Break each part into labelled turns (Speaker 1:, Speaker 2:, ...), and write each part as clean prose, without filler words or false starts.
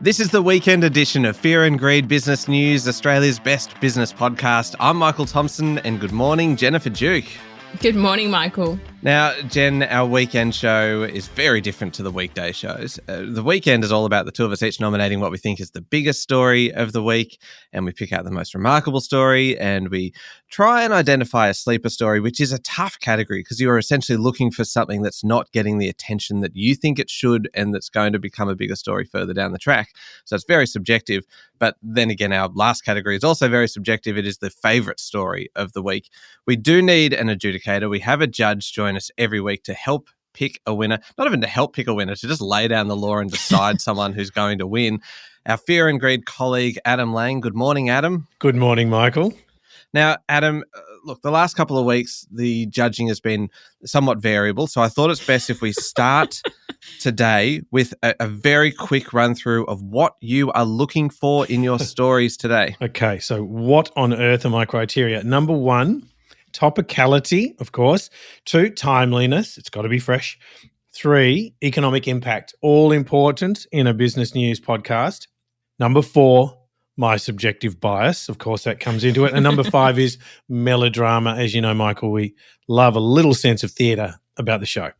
Speaker 1: This is the weekend edition of Fear and Greed Business News, Australia's best business podcast. I'm Michael Thompson, and good morning, Jennifer Duke.
Speaker 2: Good morning, Michael.
Speaker 1: Now, Jen, our weekend show is very different to the weekday shows. The weekend is all about the two of us each nominating what we think is the biggest story of the week, and we pick out the most remarkable story, and we try and identify a sleeper story, which is a tough category because you are essentially looking for something that's not getting the attention that you think it should and that's going to become a bigger story further down the track. So it's very subjective. But then again, our last category is also very subjective. It is the favourite story of the week. We do need an adjudicator. We have a judge join us every week to help pick a winner. Not even to help pick a winner, to just lay down the law and decide someone who's going to win. Our Fear and Greed colleague, Adam Lang. Good morning, Adam.
Speaker 3: Good morning, Michael.
Speaker 1: Now, Adam, look, the last couple of weeks, the judging has been somewhat variable. So I thought it's best if we start today with a very quick run through of what you are looking for in your stories today.
Speaker 3: Okay, so what on earth are my criteria? Number one, topicality, of course. 2, timeliness. It's got to be fresh. 3, economic impact. All important in a business news podcast. Number 4, my subjective bias. Of course, that comes into it. And number 5 is melodrama. As you know, Michael, we love a little sense of theatre about the show.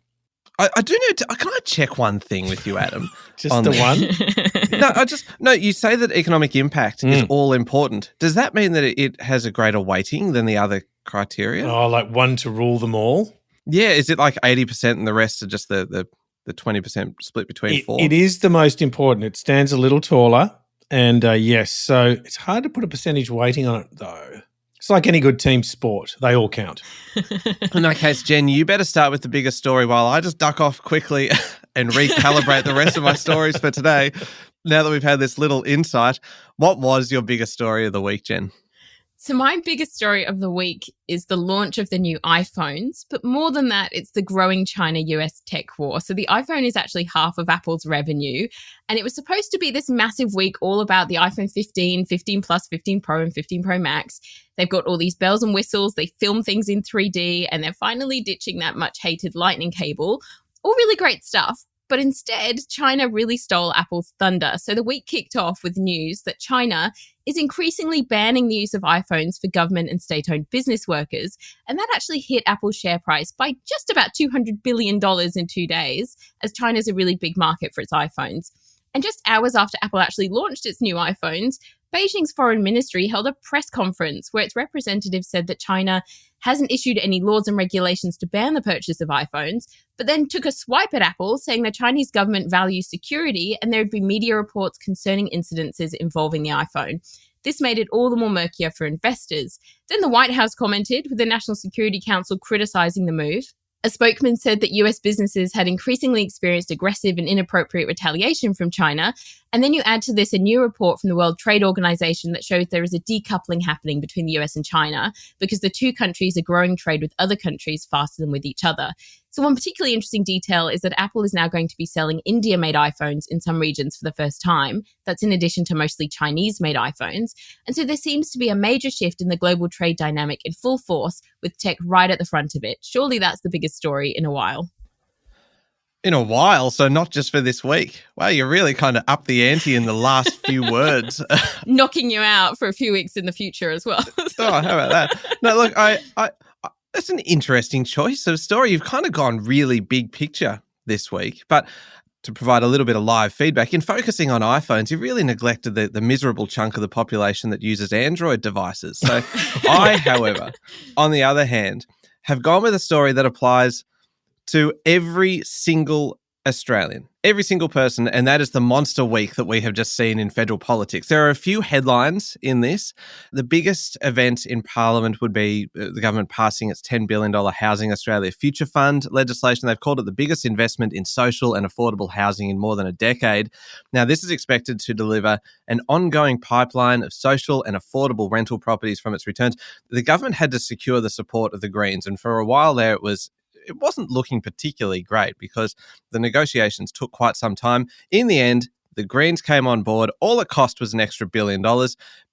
Speaker 1: I do need to. Can I check one thing with you, Adam?
Speaker 3: Just the one?
Speaker 1: No. You say that economic impact is all important. Does that mean that it has a greater weighting than the other criteria?
Speaker 3: Oh, like one to rule them all?
Speaker 1: Yeah. Is it like 80% and the rest are just the 20% split between 4?
Speaker 3: It is the most important. It stands a little taller. And yes, so it's hard to put a percentage weighting on it, though. It's like any good team sport. They all count.
Speaker 1: In that case, Jen, you better start with the biggest story while I just duck off quickly and recalibrate the rest of my stories for today. Now that we've had this little insight, what was your biggest story of the week, Jen?
Speaker 2: So my biggest story of the week is the launch of the new iPhones, but more than that, it's the growing China-US tech war. So the iPhone is actually half of Apple's revenue, and it was supposed to be this massive week all about the iPhone 15, 15 Plus, 15 Pro, and 15 Pro Max. They've got all these bells and whistles, they film things in 3D, and they're finally ditching that much-hated lightning cable. All really great stuff. But instead, China really stole Apple's thunder. So the week kicked off with news that China is increasingly banning the use of iPhones for government and state-owned business workers. And that actually hit Apple's share price by just about $200 billion in 2 days, as China's a really big market for its iPhones. And just hours after Apple actually launched its new iPhones, Beijing's foreign ministry held a press conference where its representative said that China hasn't issued any laws and regulations to ban the purchase of iPhones, but then took a swipe at Apple, saying the Chinese government values security and there would be media reports concerning incidences involving the iPhone. This made it all the more murkier for investors. Then the White House commented, with the National Security Council criticizing the move. A spokesman said that US businesses had increasingly experienced aggressive and inappropriate retaliation from China. And then you add to this a new report from the World Trade Organization that shows there is a decoupling happening between the US and China because the two countries are growing trade with other countries faster than with each other. So one particularly interesting detail is that Apple is now going to be selling India-made iPhones in some regions for the first time. That's in addition to mostly Chinese-made iPhones. And so there seems to be a major shift in the global trade dynamic in full force, with tech right at the front of it. Surely that's the biggest story in a while.
Speaker 1: In a while, so not just for this week. Wow, you're really kind of up the ante in the last few words.
Speaker 2: Knocking you out for a few weeks in the future as well.
Speaker 1: Oh, how about that? No, look, that's an interesting choice of story. You've kind of gone really big picture this week, but to provide a little bit of live feedback, in focusing on iPhones, you really neglected the miserable chunk of the population that uses Android devices. So I, however, on the other hand, have gone with a story that applies to every single Australian, every single person, and that is the monster week that we have just seen in federal politics. There are a few headlines in this. The biggest event in Parliament would be the government passing its $10 billion Housing Australia Future Fund legislation. They've called it the biggest investment in social and affordable housing in more than a decade. Now, this is expected to deliver an ongoing pipeline of social and affordable rental properties from its returns. The government had to secure the support of the Greens, and for a while there it wasn't looking particularly great because the negotiations took quite some time. In the end, the Greens came on board. All it cost was an extra $1 billion.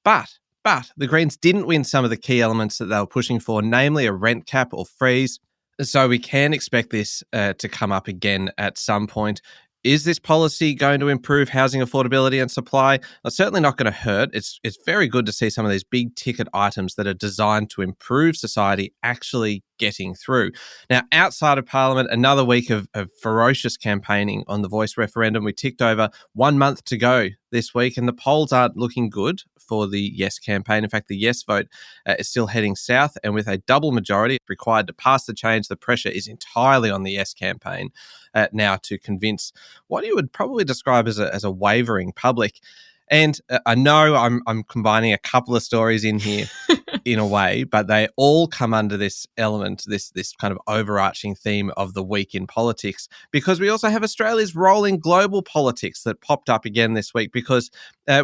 Speaker 1: But the Greens didn't win some of the key elements that they were pushing for, namely a rent cap or freeze. So we can expect this to come up again at some point. Is this policy going to improve housing affordability and supply? It's certainly not going to hurt. It's very good to see some of these big ticket items that are designed to improve society actually getting through. Now, outside of Parliament, another week of ferocious campaigning on the Voice referendum. We ticked over 1 month to go this week, and the polls aren't looking good for the Yes campaign. In fact, the Yes vote is still heading south, and with a double majority required to pass the change, the pressure is entirely on the Yes campaign now to convince what you would probably describe as a wavering public. And I know I'm combining a couple of stories in here in a way, but they all come under this element, this kind of overarching theme of the week in politics, because we also have Australia's rolling global politics that popped up again this week, because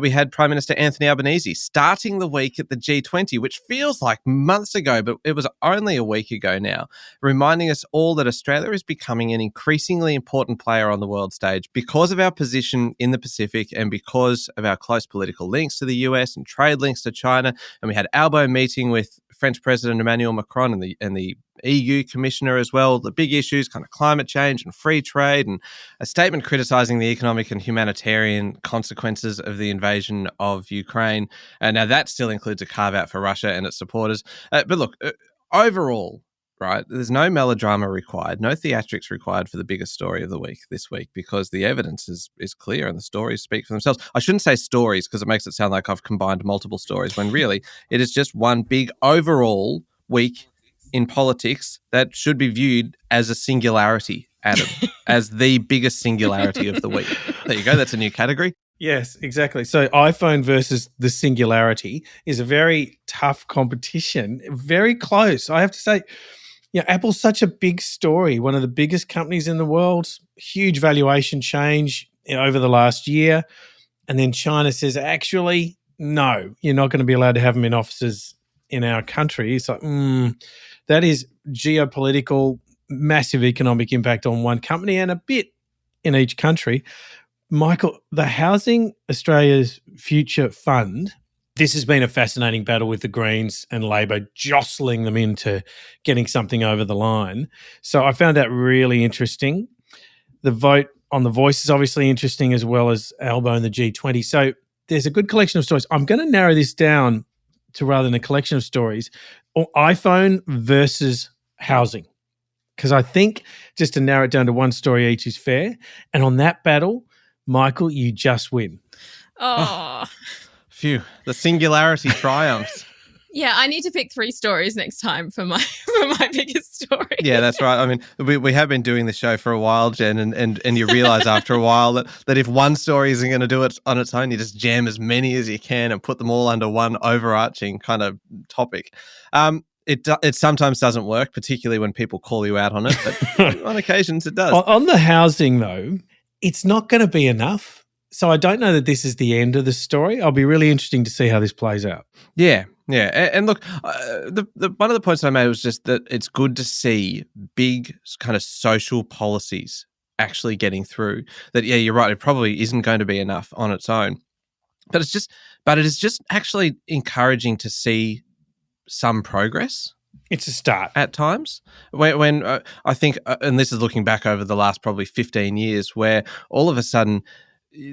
Speaker 1: we had Prime Minister Anthony Albanese starting the week at the G20, which feels like months ago, but it was only a week ago now, reminding us all that Australia is becoming an increasingly important player on the world stage because of our position in the Pacific and because of our close political links to the US and trade links to China. And we had Albo meeting with French President Emmanuel Macron and the EU Commissioner as well. The big issues, kind of climate change and free trade, and a statement criticising the economic and humanitarian consequences of the invasion of Ukraine. And now that still includes a carve out for Russia and its supporters. But look, overall, right, there's no melodrama required, no theatrics required for the biggest story of the week this week, because the evidence is clear and the stories speak for themselves. I shouldn't say stories because it makes it sound like I've combined multiple stories, when really it is just one big overall week in politics that should be viewed as a singularity, Adam, as the biggest singularity of the week. There you go. That's a new category.
Speaker 3: Yes, exactly. So iPhone versus the singularity is a very tough competition, very close. I have to say, Apple's such a big story, one of the biggest companies in the world, huge valuation change over the last year. And then China says, actually, no, you're not going to be allowed to have them in offices in our country. It's like, that is geopolitical, massive economic impact on one company and a bit in each country. Michael, the Housing Australia's Future Fund, this has been a fascinating battle with the Greens and Labor jostling them into getting something over the line. So I found that really interesting. The vote on the Voice is obviously interesting, as well as Albo and the G20. So there's a good collection of stories. I'm going to narrow this down to, rather than a collection of stories, iPhone versus housing, because I think just to narrow it down to one story each is fair. And on that battle, Michael, you just win.
Speaker 2: Oh.
Speaker 1: Phew, the singularity triumphs.
Speaker 2: Yeah, I need to pick 3 stories next time for my biggest story.
Speaker 1: Yeah, that's right. I mean, we have been doing the show for a while, Jen, and you realise after a while that if one story isn't going to do it on its own, you just jam as many as you can and put them all under one overarching kind of topic. It sometimes doesn't work, particularly when people call you out on it, but on occasions it does.
Speaker 3: On the housing, though, it's not going to be enough. So I don't know that this is the end of the story. I'll be really interesting to see how this plays out.
Speaker 1: Yeah. And look, one of the points I made was just that it's good to see big kind of social policies actually getting through. That, yeah, you're right, it probably isn't going to be enough on its own. But it is just actually encouraging to see some progress.
Speaker 3: It's a start.
Speaker 1: At times when I think, and this is looking back over the last probably 15 years, where all of a sudden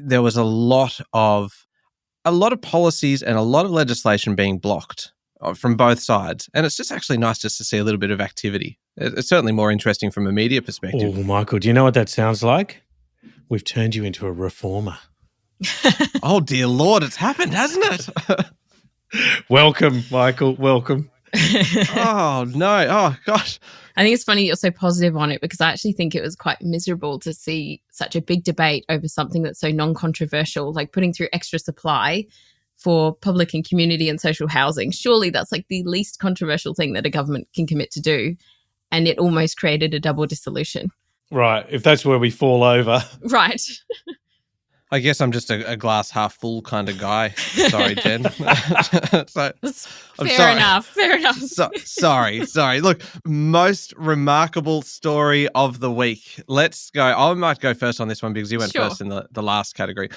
Speaker 1: there was a lot of policies and a lot of legislation being blocked from both sides. And it's just actually nice just to see a little bit of activity. It's certainly more interesting from a media perspective.
Speaker 3: Oh, Michael, do you know what that sounds like? We've turned you into a reformer.
Speaker 1: Oh, dear Lord, it's happened, hasn't it?
Speaker 3: Welcome, Michael. Welcome.
Speaker 1: Oh, no. Oh, gosh.
Speaker 2: I think it's funny you're so positive on it, because I actually think it was quite miserable to see such a big debate over something that's so non-controversial, like putting through extra supply for public and community and social housing. Surely that's like the least controversial thing that a government can commit to do. And it almost created a double dissolution. Right.
Speaker 3: If that's where we fall over.
Speaker 2: Right.
Speaker 1: I guess I'm just a glass half full kind of guy. Sorry, Jen.
Speaker 2: Fair enough.
Speaker 1: Sorry. Look, most remarkable story of the week. Let's go. I might go first on this one because you went first in the last category.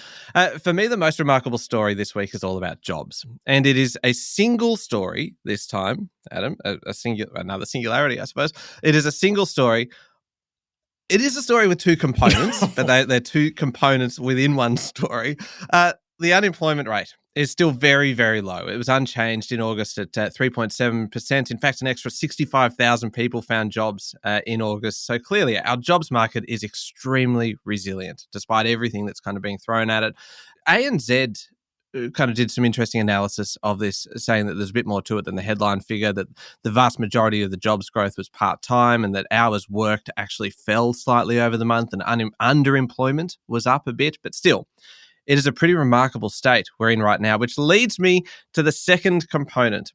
Speaker 1: For me, the most remarkable story this week is all about jobs. And it is a single story this time, Adam, another singularity, I suppose. It is a single story It is a story with two components, but they're two components within one story. The unemployment rate is still very, very low. It was unchanged in August at 3.7%. In fact, an extra 65,000 people found jobs in August. So clearly, our jobs market is extremely resilient, despite everything that's kind of being thrown at it. ANZ kind of did some interesting analysis of this, saying that there's a bit more to it than the headline figure, that the vast majority of the jobs growth was part-time and that hours worked actually fell slightly over the month and underemployment was up a bit. But still, it is a pretty remarkable state we're in right now, which leads me to the second component,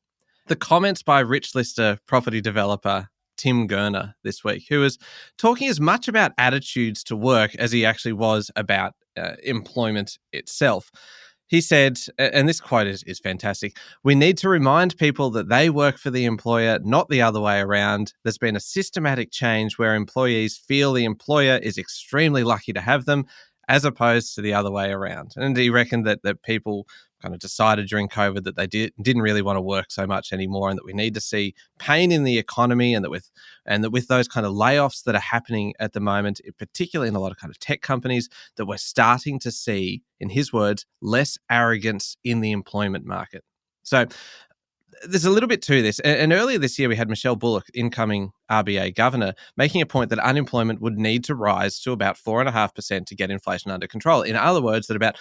Speaker 1: the comments by rich lister property developer Tim Gurner this week, who was talking as much about attitudes to work as he actually was about employment itself. He said, and this quote is fantastic, "We need to remind people that they work for the employer, not the other way around. There's been a systematic change where employees feel the employer is extremely lucky to have them, as opposed to the other way around." And he reckoned that people kind of decided during COVID that they didn't really want to work so much anymore, and that we need to see pain in the economy, and that with those kind of layoffs that are happening at the moment, particularly in a lot of kind of tech companies, that we're starting to see, in his words, less arrogance in the employment market. So there's a little bit to this. And earlier this year, we had Michelle Bullock, incoming RBA governor, making a point that unemployment would need to rise to about 4.5% to get inflation under control. In other words, that about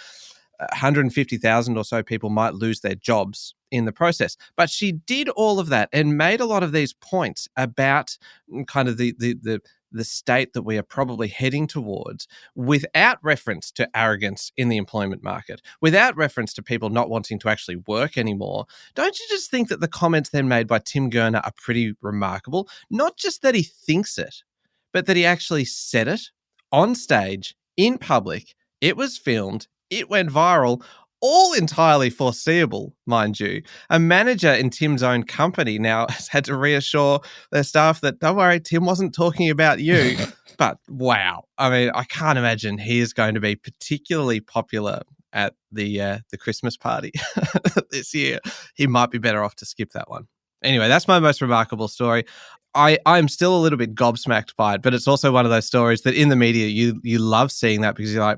Speaker 1: 150,000 or so people might lose their jobs in the process. But she did all of that and made a lot of these points about kind of the state that we are probably heading towards, without reference to arrogance in the employment market, without reference to people not wanting to actually work anymore. Don't you just think that the comments then made by Tim Gurner are pretty remarkable? Not just that he thinks it, but that he actually said it on stage, in public. It was filmed. It went viral, all entirely foreseeable, mind you. A manager in Tim's own company now has had to reassure their staff that, don't worry, Tim wasn't talking about you. But wow, I mean, I can't imagine he is going to be particularly popular at the Christmas party this year. He might be better off to skip that one. Anyway, that's my most remarkable story. I'm still a little bit gobsmacked by it, but it's also one of those stories that in the media you love seeing that, because you're like,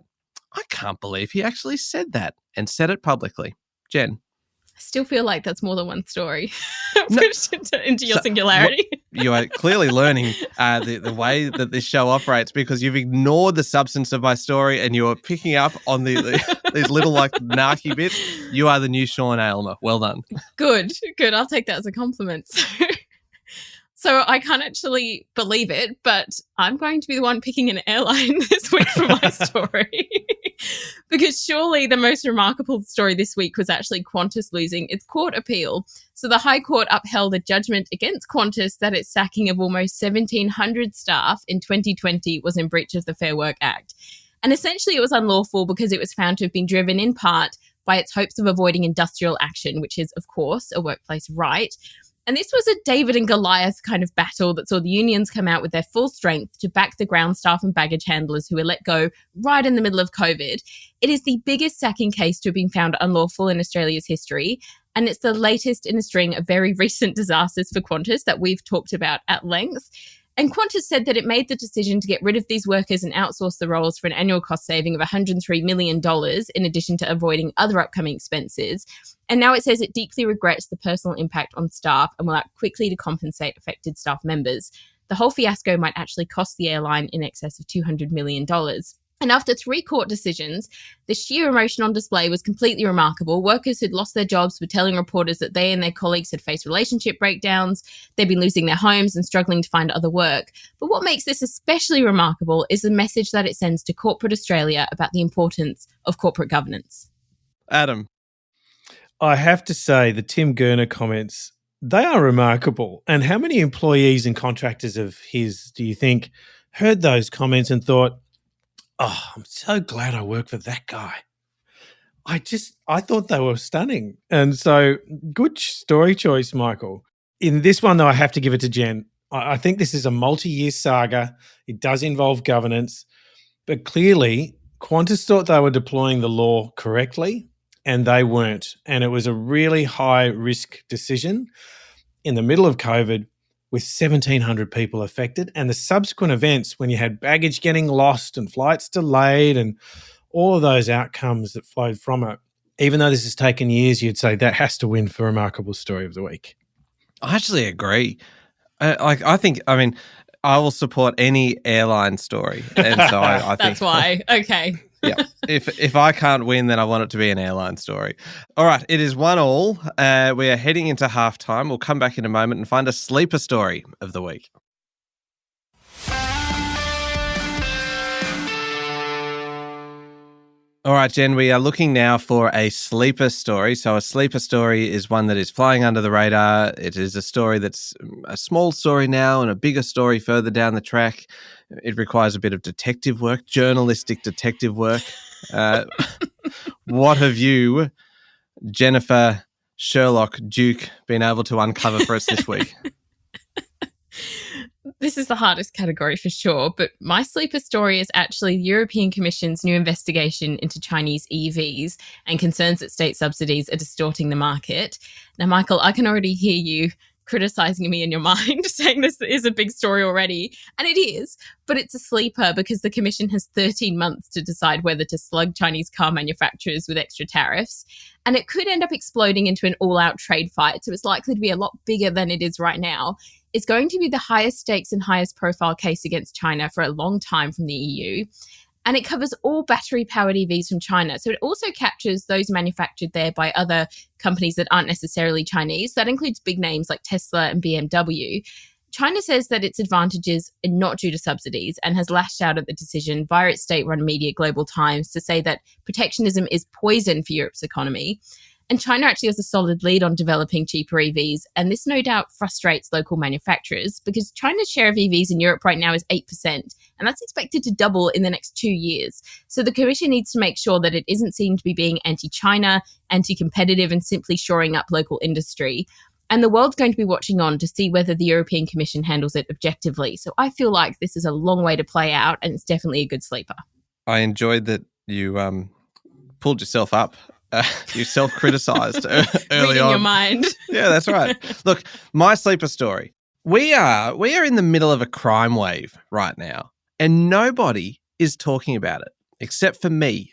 Speaker 1: I can't believe he actually said that and said it publicly. Jen?
Speaker 2: I still feel like that's more than one story.
Speaker 1: No,
Speaker 2: Pushed into your singularity.
Speaker 1: You are clearly learning the way that this show operates, because you've ignored the substance of my story and you are picking up on these little like narky bits. You are the new Sean Aylmer. Well done.
Speaker 2: Good. I'll take that as a compliment. So I can't actually believe it, but I'm going to be the one picking an airline this week for my story. Because surely the most remarkable story this week was actually Qantas losing its court appeal. So the High Court upheld a judgment against Qantas that its sacking of almost 1,700 staff in 2020 was in breach of the Fair Work Act. And essentially it was unlawful because it was found to have been driven in part by its hopes of avoiding industrial action, which is, of course, a workplace right. And this was a David and Goliath kind of battle that saw the unions come out with their full strength to back the ground staff and baggage handlers who were let go right in the middle of COVID. It is the biggest sacking case to have been found unlawful in Australia's history, and it's the latest in a string of very recent disasters for Qantas that we've talked about at length. And Qantas said that it made the decision to get rid of these workers and outsource the roles for an annual cost saving of $103 million, in addition to avoiding other upcoming expenses. And now it says it deeply regrets the personal impact on staff and will act quickly to compensate affected staff members. The whole fiasco might actually cost the airline in excess of $200 million. And after 3 court decisions, the sheer emotion on display was completely remarkable. Workers who'd lost their jobs were telling reporters that they and their colleagues had faced relationship breakdowns, they'd been losing their homes and struggling to find other work. But what makes this especially remarkable is the message that it sends to corporate Australia about the importance of corporate governance.
Speaker 1: Adam?
Speaker 3: I have to say the Tim Gurner comments, they are remarkable. And how many employees and contractors of his do you think heard those comments and thought, oh, I'm so glad I work for that guy? I thought they were stunning. And so good story choice, Michael. In this one, though, I have to give it to Jen. I think this is a multi-year saga. It does involve governance. But clearly, Qantas thought they were deploying the law correctly, and they weren't. And it was a really high-risk decision in the middle of COVID with 1,700 people affected, and the subsequent events when you had baggage getting lost and flights delayed and all of those outcomes that flowed from it. Even though this has taken years, you'd say that has to win for Remarkable Story of the Week.
Speaker 1: I actually agree. I mean, I will support any airline story. And so I think
Speaker 2: that's why. Okay.
Speaker 1: Yeah. If I can't win, then I want it to be an airline story. All right. It is 1-1. We are heading into halftime. We'll come back in a moment and find a sleeper story of the week. All right, Jen, we are looking now for a sleeper story. So a sleeper story is one that is flying under the radar. It is a story that's a small story now and a bigger story further down the track. It requires a bit of detective work, journalistic detective work. What have you, Jennifer, Sherlock, Duke, been able to uncover for us this week?
Speaker 2: This is the hardest category for sure, but my sleeper story is actually the European Commission's new investigation into Chinese EVs and concerns that state subsidies are distorting the market. Now, Michael, I can already hear you criticizing me in your mind, saying this is a big story already. And it is, but it's a sleeper because the Commission has 13 months to decide whether to slug Chinese car manufacturers with extra tariffs. And it could end up exploding into an all-out trade fight, so it's likely to be a lot bigger than it is right now. It's going to be the highest stakes and highest profile case against China for a long time from the EU. And it covers all battery-powered EVs from China. So it also captures those manufactured there by other companies that aren't necessarily Chinese. That includes big names like Tesla and BMW. China says that its advantages are not due to subsidies and has lashed out at the decision via its state-run media Global Times to say that protectionism is poison for Europe's economy. And China actually has a solid lead on developing cheaper EVs. And this no doubt frustrates local manufacturers because China's share of EVs in Europe right now is 8%. And that's expected to double in the next 2 years. So the Commission needs to make sure that it isn't seen to be being anti-China, anti-competitive, and simply shoring up local industry. And the world's going to be watching on to see whether the European Commission handles it objectively. So I feel like this is a long way to play out, and it's definitely a good sleeper.
Speaker 1: I enjoyed that you pulled yourself up. You self-criticized early
Speaker 2: Reading
Speaker 1: on.
Speaker 2: your mind.
Speaker 1: Yeah, that's right. Look, my sleeper story. We are in the middle of a crime wave right now, and nobody is talking about it except for me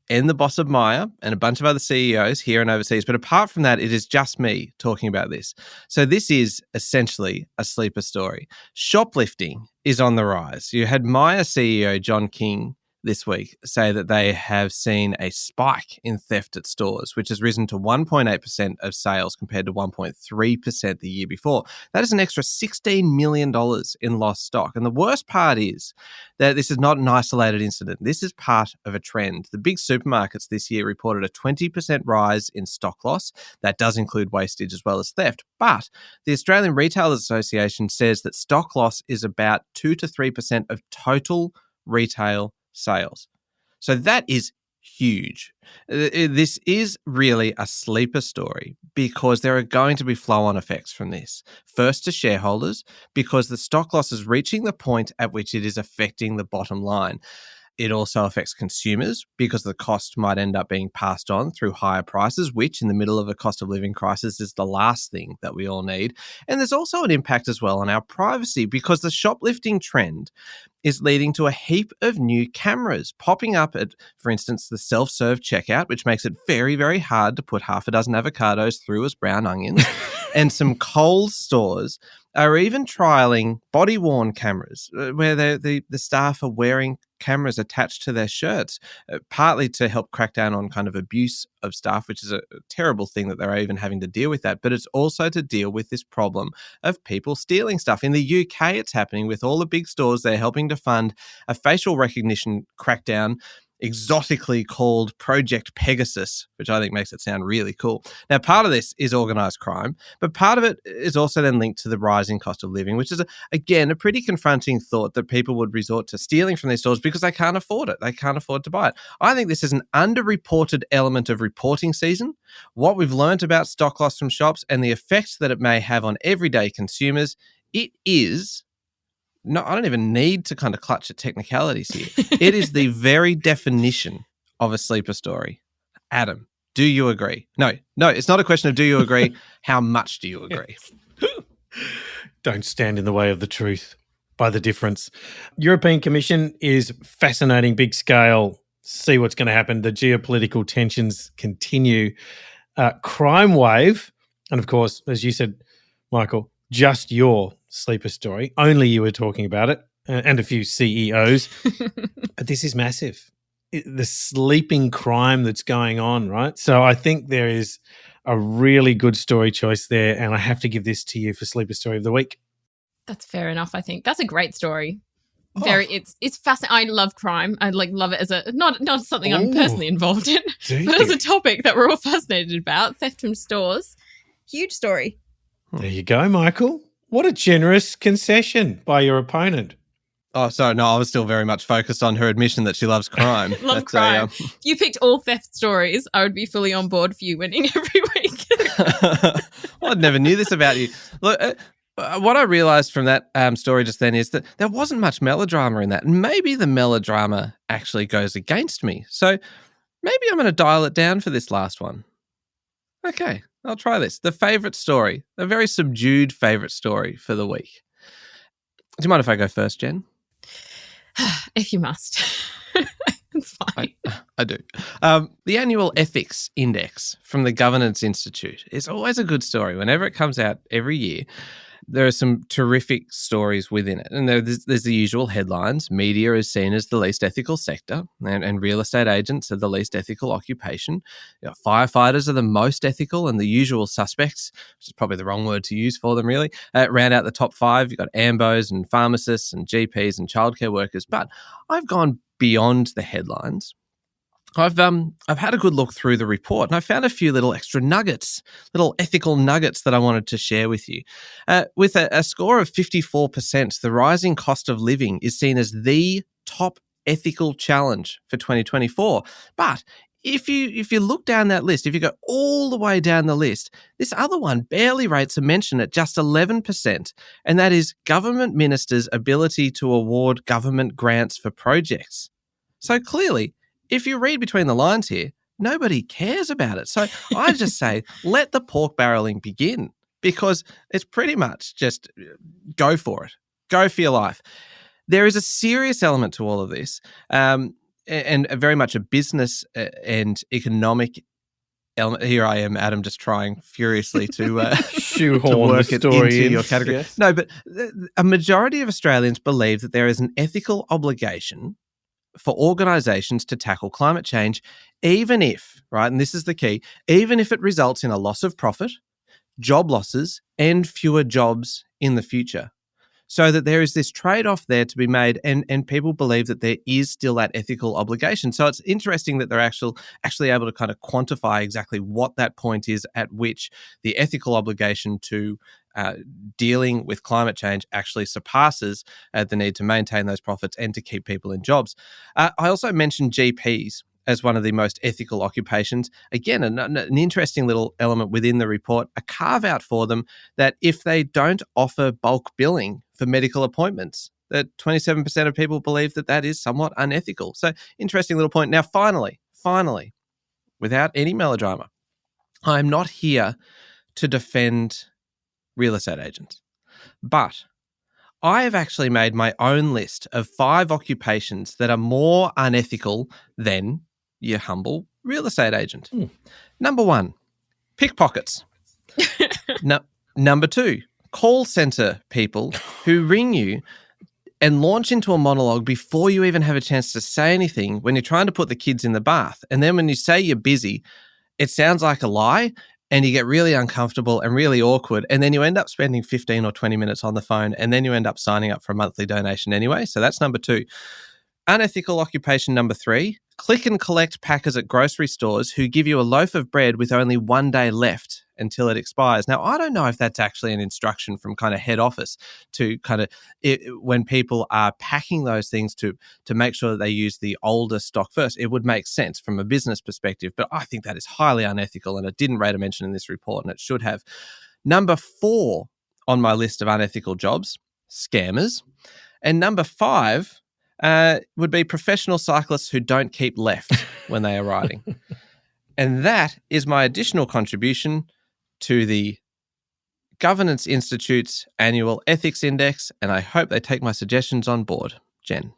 Speaker 1: and the boss of Maya and a bunch of other CEOs here and overseas. But apart from that, it is just me talking about this. So this is essentially a sleeper story. Shoplifting is on the rise. You had Maya CEO John King this week say that they have seen a spike in theft at stores, which has risen to 1.8% of sales compared to 1.3% the year before. That is an extra $16 million in lost stock. And the worst part is that this is not an isolated incident. This is part of a trend. The big supermarkets this year reported a 20% rise in stock loss. That does include wastage as well as theft. But the Australian Retailers Association says that stock loss is about 2 to 3% of total retail sales. So that is huge. This is really a sleeper story because there are going to be flow-on effects from this. First to shareholders, because the stock loss is reaching the point at which it is affecting the bottom line. It also affects consumers because the cost might end up being passed on through higher prices, which in the middle of a cost of living crisis is the last thing that we all need. And there's also an impact as well on our privacy because the shoplifting trend is leading to a heap of new cameras popping up at, for instance, the self-serve checkout, which makes it very, very hard to put half a dozen avocados through as brown onions. And some Coles stores are even trialling body-worn cameras where the staff are wearing cameras attached to their shirts, partly to help crack down on kind of abuse of staff, which is a terrible thing that they're even having to deal with that. But it's also to deal with this problem of people stealing stuff. In the UK, it's happening with all the big stores. They're helping to fund a facial recognition crackdown exotically called Project Pegasus, which I think makes it sound really cool. Now, part of this is organised crime, but part of it is also then linked to the rising cost of living, which is, again, a pretty confronting thought that people would resort to stealing from these stores because they can't afford it. They can't afford to buy it. I think this is an underreported element of reporting season. What we've learned about stock loss from shops and the effects that it may have on everyday consumers, it is... No, I don't even need to kind of clutch at technicalities here. It is the very definition of a sleeper story. Adam, do you agree? No, it's not a question of do you agree. How much do you agree?
Speaker 3: Don't stand in the way of the truth by the difference. European Commission is fascinating, big scale. See what's going to happen. The geopolitical tensions continue. Crime wave. And of course, as you said, Michael, just your sleeper story. Only you were talking about it and a few CEOs. But this is massive. The sleeping crime that's going on, right? So I think there is a really good story choice there, and I have to give this to you for Sleeper Story of the Week.
Speaker 2: That's fair enough, I think. That's a great story. It's fascinating. I love crime. I love it as a not something I'm personally involved in, but as a topic that we're all fascinated about. Theft from stores. Huge story.
Speaker 3: There you go, Michael. What a generous concession by your opponent.
Speaker 1: Oh, sorry. No, I was still very much focused on her admission that she loves crime.
Speaker 2: Love crime. If you picked all theft stories, I would be fully on board for you winning every week.
Speaker 1: Well, I never knew this about you. Look, what I realised from that story just then is that there wasn't much melodrama in that. And maybe the melodrama actually goes against me. So maybe I'm going to dial it down for this last one. Okay, I'll try this. The favourite story, a very subdued favourite story for the week. Do you mind if I go first, Jen?
Speaker 2: If you must. It's fine.
Speaker 1: I do. The annual ethics index from the Governance Institute is always a good story. Whenever it comes out every year, there are some terrific stories within it. And there's the usual headlines. Media is seen as the least ethical sector, and real estate agents are the least ethical occupation. Firefighters are the most ethical, and the usual suspects, which is probably the wrong word to use for them really, round out the top five. You've got AMBOs and pharmacists and GPs and childcare workers. But I've gone beyond the headlines. I've had a good look through the report, and I found a few little extra nuggets, little ethical nuggets that I wanted to share with you. With a score of 54%, the rising cost of living is seen as the top ethical challenge for 2024. But if you look down that list, if you go all the way down the list, this other one barely rates a mention at just 11%, and that is government ministers' ability to award government grants for projects. So clearly, if you read between the lines here, nobody cares about it. So I just say, let the pork barreling begin, because it's pretty much just go for it. Go for your life. There is a serious element to all of this, and very much a business and economic element. Here I am, Adam, just trying furiously to
Speaker 3: shoehorn
Speaker 1: to work
Speaker 3: the
Speaker 1: it
Speaker 3: story
Speaker 1: into
Speaker 3: in.
Speaker 1: your category.
Speaker 3: Yes.
Speaker 1: No, but a majority of Australians believe that there is an ethical obligation for organisations to tackle climate change, even if, right, and this is the key, even if it results in a loss of profit, job losses, and fewer jobs in the future. So that there is this trade-off there to be made, and people believe that there is still that ethical obligation. So it's interesting that they're actually able to kind of quantify exactly what that point is at which the ethical obligation to dealing with climate change actually surpasses the need to maintain those profits and to keep people in jobs. I also mentioned GPs as one of the most ethical occupations. Again, an interesting little element within the report, a carve out for them that if they don't offer bulk billing for medical appointments, that 27% of people believe that that is somewhat unethical. So interesting little point. Now, finally, without any melodrama, I'm not here to defend real estate agents, but I have actually made my own list of 5 occupations that are more unethical than your humble real estate agent. Number 1, pickpockets. Number 2, call centre people who ring you and launch into a monologue before you even have a chance to say anything when you're trying to put the kids in the bath. And then when you say you're busy, it sounds like a lie, and you get really uncomfortable and really awkward, and then you end up spending 15 or 20 minutes on the phone, and then you end up signing up for a monthly donation anyway. So that's number 2. Unethical occupation number 3, click and collect packers at grocery stores who give you a loaf of bread with only 1 day left until it expires. Now, I don't know if that's actually an instruction from kind of head office to kind of when people are packing those things to make sure that they use the older stock first. It would make sense from a business perspective, but I think that is highly unethical, and it didn't rate a mention in this report, and it should have. Number 4 on my list of unethical jobs, scammers. And number 5 would be professional cyclists who don't keep left when they are riding. And that is my additional contribution to the Governance Institute's annual ethics index, and I hope they take my suggestions on board. Jen.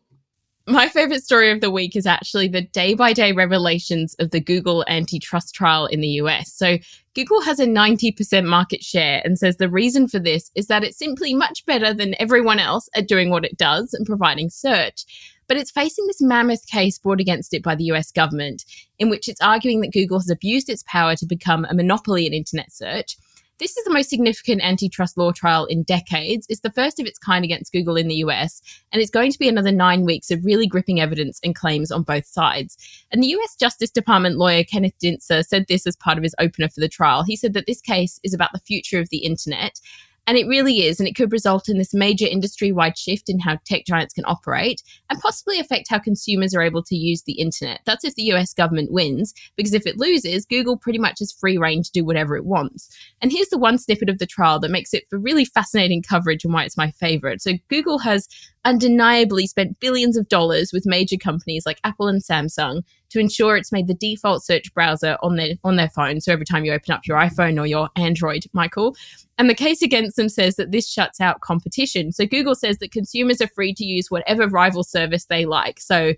Speaker 2: My favourite story of the week is actually the day-by-day revelations of the Google antitrust trial in the US. So Google has a 90% market share and says the reason for this is that it's simply much better than everyone else at doing what it does and providing search. But it's facing this mammoth case brought against it by the US government, in which it's arguing that Google has abused its power to become a monopoly in internet search. This is the most significant antitrust law trial in decades. It's the first of its kind against Google in the US, and it's going to be another 9 weeks of really gripping evidence and claims on both sides. And the US Justice Department lawyer Kenneth Dintzer said this as part of his opener for the trial. He said that this case is about the future of the internet, and it really is, and it could result in this major industry-wide shift in how tech giants can operate and possibly affect how consumers are able to use the internet. That's if the US government wins, because if it loses, Google pretty much has free reign to do whatever it wants. And here's the one snippet of the trial that makes it for really fascinating coverage and why it's my favorite. So Google has undeniably spent billions of dollars with major companies like Apple and Samsung to ensure it's made the default search browser on their phone. So every time you open up your iPhone or your Android, Michael. And the case against them says that this shuts out competition. So Google says that consumers are free to use whatever rival service they like. So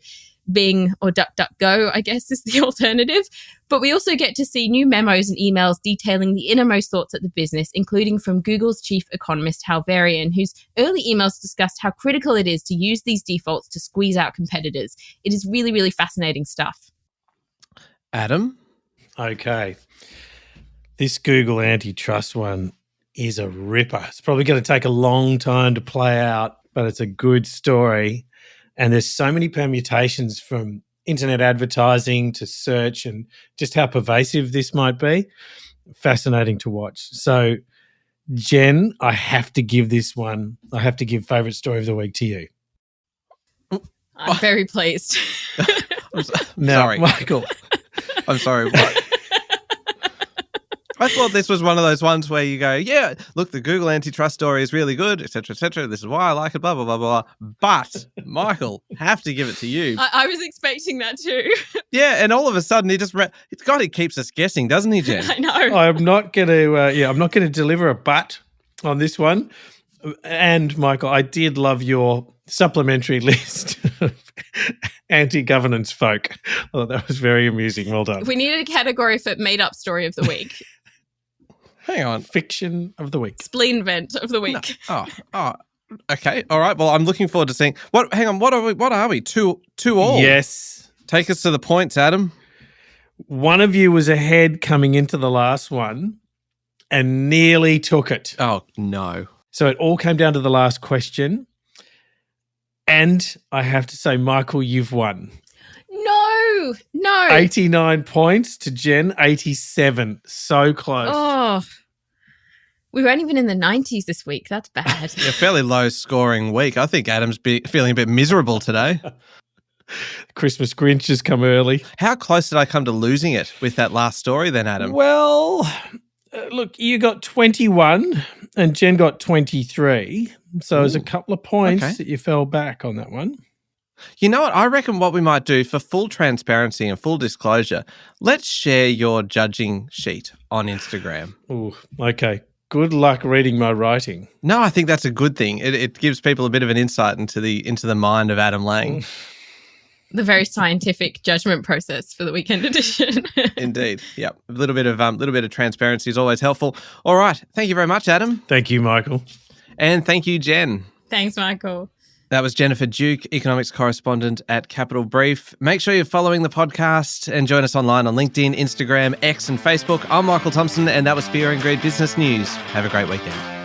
Speaker 2: Bing or DuckDuckGo, I guess, is the alternative. But we also get to see new memos and emails detailing the innermost thoughts at the business, including from Google's chief economist, Hal Varian, whose early emails discussed how critical it is to use these defaults to squeeze out competitors. It is really, really fascinating stuff.
Speaker 1: Adam?
Speaker 3: Okay. This Google antitrust one is a ripper. It's probably going to take a long time to play out, but it's a good story. And there's so many permutations from internet advertising to search and just how pervasive this might be. Fascinating to watch. So, Jen, I have to give favourite story of the week to you.
Speaker 2: I'm very pleased.
Speaker 1: Sorry.
Speaker 3: Michael.
Speaker 1: I'm sorry. What? I thought this was one of those ones where you go, yeah, look, the Google antitrust story is really good, et cetera, et cetera. This is why I like it, blah, blah, blah, blah. But, Michael, have to give it to you.
Speaker 2: I was expecting that too.
Speaker 1: Yeah, and all of a sudden he keeps us guessing, doesn't he, Jen?
Speaker 2: I know.
Speaker 3: I'm not going to deliver a but on this one. And, Michael, I did love your supplementary list of anti-governance folk. I thought that was very amusing. Well done.
Speaker 2: We needed a category for made-up story of the week.
Speaker 1: Hang on.
Speaker 3: Fiction of the week.
Speaker 2: Spleen vent of the week.
Speaker 1: No. Oh, okay. All right. Well, I'm looking forward to seeing. Hang on. What are we? 2-2 all?
Speaker 3: Yes.
Speaker 1: Take us to the points, Adam.
Speaker 3: One of you was ahead coming into the last one and nearly took it.
Speaker 1: Oh, no.
Speaker 3: So it all came down to the last question. And I have to say, Michael, you've won.
Speaker 2: No.
Speaker 3: 89 points to Jen, 87. So close.
Speaker 2: Oh. We weren't even in the 90s this week. That's bad.
Speaker 1: Yeah, fairly low scoring week. I think Adam's feeling a bit miserable today.
Speaker 3: Christmas Grinch has come early.
Speaker 1: How close did I come to losing it with that last story then, Adam?
Speaker 3: Well, look, you got 21 and Jen got 23. So there's a couple of points that you fell back on that one.
Speaker 1: You know what? I reckon what we might do for full transparency and full disclosure, let's share your judging sheet on Instagram.
Speaker 3: Oh, okay. Good luck reading my writing.
Speaker 1: No, I think that's a good thing. It gives people a bit of an insight into the mind of Adam Lang.
Speaker 2: The very scientific judgment process for the weekend edition.
Speaker 1: Indeed. Yep. A little bit of transparency is always helpful. All right. Thank you very much, Adam.
Speaker 3: Thank you, Michael.
Speaker 1: And thank you, Jen.
Speaker 2: Thanks, Michael.
Speaker 1: That was Jennifer Duke, economics correspondent at Capital Brief. Make sure you're following the podcast and join us online on LinkedIn, Instagram, X and Facebook. I'm Michael Thompson, and that was Fear and Greed Business News. Have a great weekend.